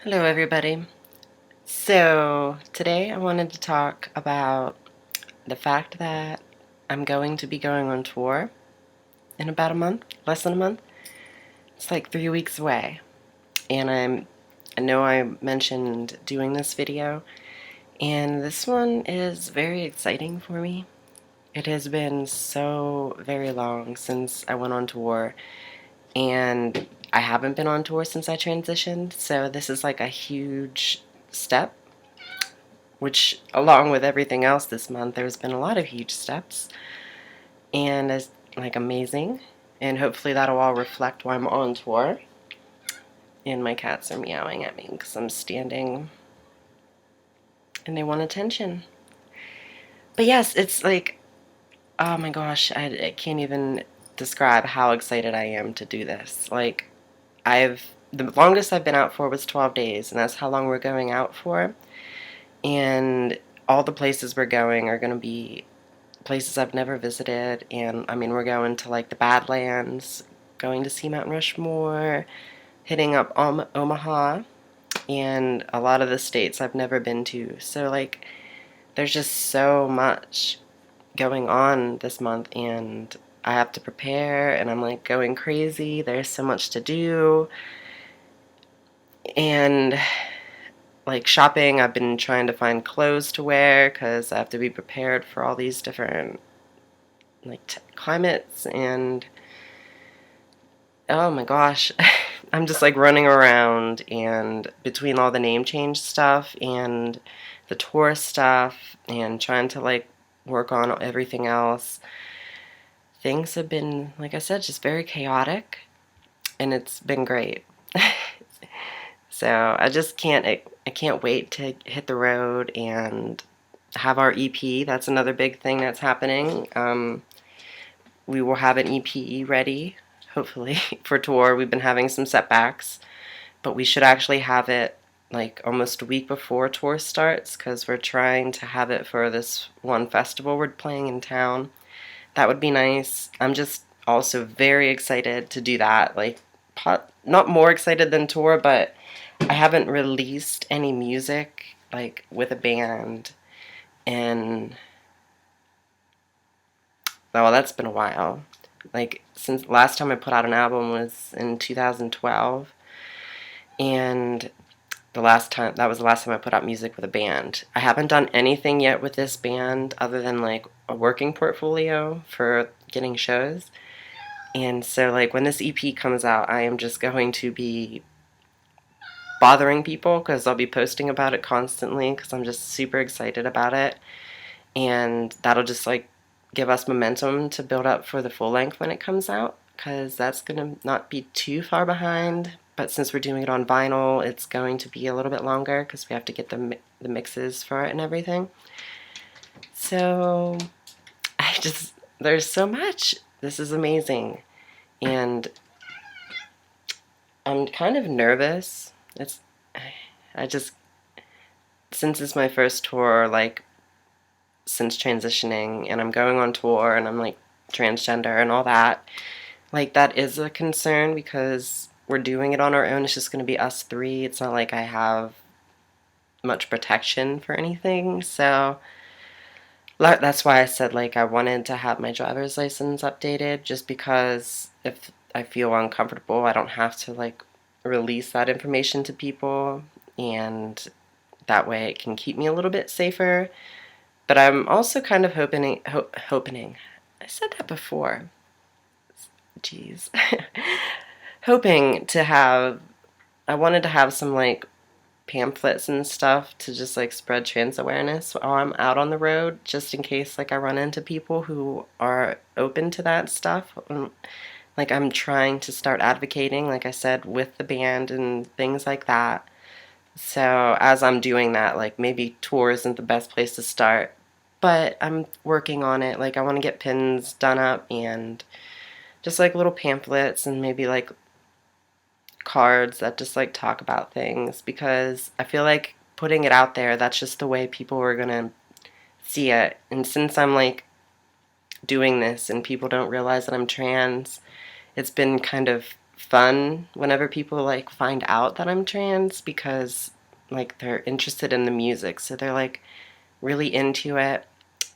Hello, everybody. So, today I wanted to talk about the fact that I'm going to be going on tour in about a month, less than a month. It's like 3 weeks away. And I know I mentioned doing this video, and this one is very exciting for me. It has been so very long since I went on tour, and I haven't been on tour since I transitioned, so this is like a huge step, which along with everything else this month, there's been a lot of huge steps, and it's like amazing, and hopefully that'll all reflect while I'm on tour. And my cats are meowing at me because I'm standing and they want attention. But yes, it's like, oh my gosh, I can't even describe how excited I am to do this. Like, the longest I've been out for was 12 days, and that's how long we're going out for. And all the places we're going are going to be places I've never visited. And I mean, we're going to like the Badlands, going to see Mount Rushmore, hitting up Omaha, and a lot of the states I've never been to. So, like, there's just so much going on this month, and I have to prepare, and I'm like going crazy. There's so much to do. And like shopping, I've been trying to find clothes to wear because I have to be prepared for all these different like climates. And oh my gosh, I'm just like running around, and between all the name change stuff and the tour stuff and trying to like work on everything else, things have been, like I said, just very chaotic, and it's been great. So I just I can't wait to hit the road and have our EP. That's another big thing that's happening. We will have an EP ready, hopefully, for tour. We've been having some setbacks, but we should actually have it like almost a week before tour starts because we're trying to have it for this one festival we're playing in town. That would be nice. I'm just also very excited to do that. Like, not more excited than tour, but I haven't released any music like with a band, and well, that's been a while. Like, since last time I put out an album was in 2012, and that was the last time I put out music with a band. I haven't done anything yet with this band other than like a working portfolio for getting shows. And so like when this EP comes out, I am just going to be bothering people because I'll be posting about it constantly because I'm just super excited about it. And that'll just like give us momentum to build up for the full length when it comes out, because that's going to not be too far behind. But since we're doing it on vinyl, it's going to be a little bit longer because we have to get the mixes for it and everything. So there's so much. This is amazing. And I'm kind of nervous. I just, since it's my first tour, like, since transitioning, and I'm going on tour, and I'm like transgender and all that, like, that is a concern because we're doing it on our own. It's just going to be us three. It's not like I have much protection for anything. So that's why I said, like, I wanted to have my driver's license updated, just because if I feel uncomfortable, I don't have to like release that information to people, and that way it can keep me a little bit safer. But I'm also kind of hoping, I said that before. Jeez. Hoping to have, I wanted to have some like pamphlets and stuff to just like spread trans awareness while I'm out on the road, just in case like I run into people who are open to that stuff. Like, I'm trying to start advocating, like I said, with the band and things like that. So as I'm doing that, like, maybe tour isn't the best place to start, but I'm working on it. Like, I want to get pins done up and just like little pamphlets and maybe like cards that just like talk about things, because I feel like putting it out there, that's just the way people are gonna see it. And since I'm like doing this and people don't realize that I'm trans, it's been kind of fun whenever people like find out that I'm trans because like they're interested in the music. So they're like really into it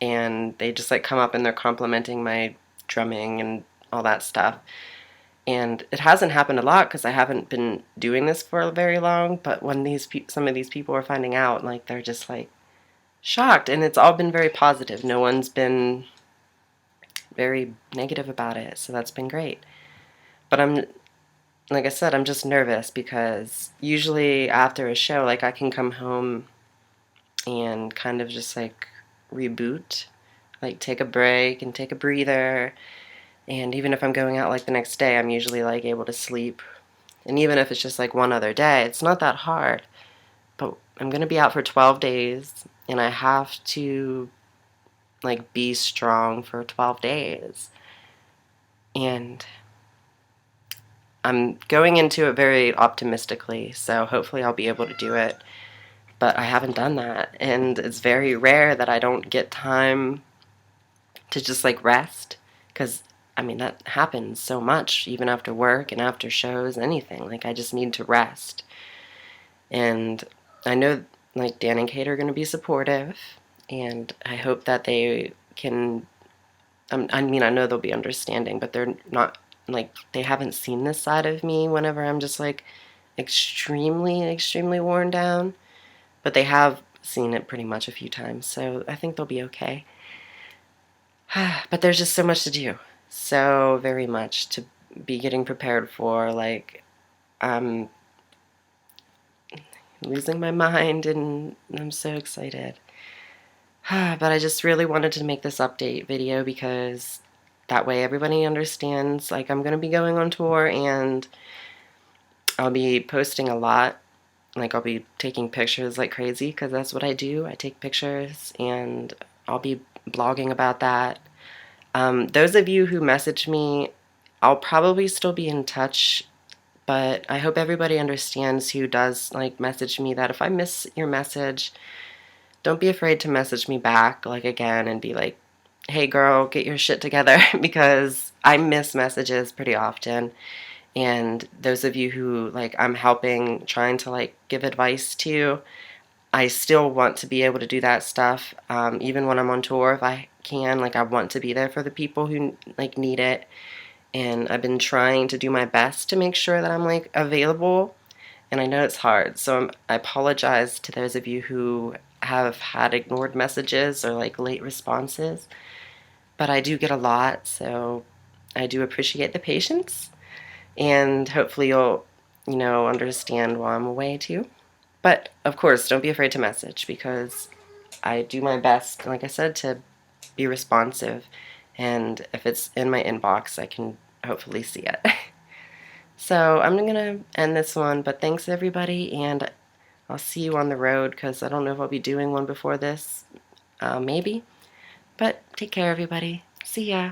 and they just like come up and they're complimenting my drumming and all that stuff. And it hasn't happened a lot because I haven't been doing this for very long, but when some of these people are finding out, like they're just like shocked, and it's all been very positive. No one's been very negative about it, so that's been great. But like I said, I'm just nervous because usually after a show, like I can come home and kind of just like reboot, like take a break and take a breather. And even if I'm going out like the next day, I'm usually like able to sleep. And even if it's just like one other day, it's not that hard. But I'm going to be out for 12 days and I have to like be strong for 12 days. And I'm going into it very optimistically, so hopefully I'll be able to do it. But I haven't done that, and it's very rare that I don't get time to just like rest, because I mean that happens so much, even after work and after shows, anything. Like I just need to rest, and I know like Dan and Kate are going to be supportive, and I hope that they can. I mean, I know they'll be understanding, but they're not like they haven't seen this side of me whenever I'm just like extremely, extremely worn down. But they have seen it pretty much a few times, so I think they'll be okay. But there's just so much to do, so very much to be getting prepared for. Like, I'm losing my mind and I'm so excited. But I just really wanted to make this update video because that way everybody understands, like, I'm going to be going on tour and I'll be posting a lot. Like, I'll be taking pictures like crazy because that's what I do. I take pictures and I'll be blogging about that. Those of you who message me, I'll probably still be in touch, but I hope everybody understands who does like message me that if I miss your message, don't be afraid to message me back like again and be like, hey girl, get your shit together because I miss messages pretty often. And those of you who like I'm helping trying to like give advice to, I still want to be able to do that stuff. Even when I'm on tour, if I can, like I want to be there for the people who like need it. And I've been trying to do my best to make sure that I'm like available. And I know it's hard, so I apologize to those of you who have had ignored messages or like late responses. But I do get a lot, so I do appreciate the patience. And hopefully you'll, understand while I'm away too. But of course, don't be afraid to message because I do my best, like I said, to be responsive. And if it's in my inbox, I can hopefully see it. So I'm going to end this one, but thanks everybody, and I'll see you on the road because I don't know if I'll be doing one before this. Maybe. But take care, everybody. See ya.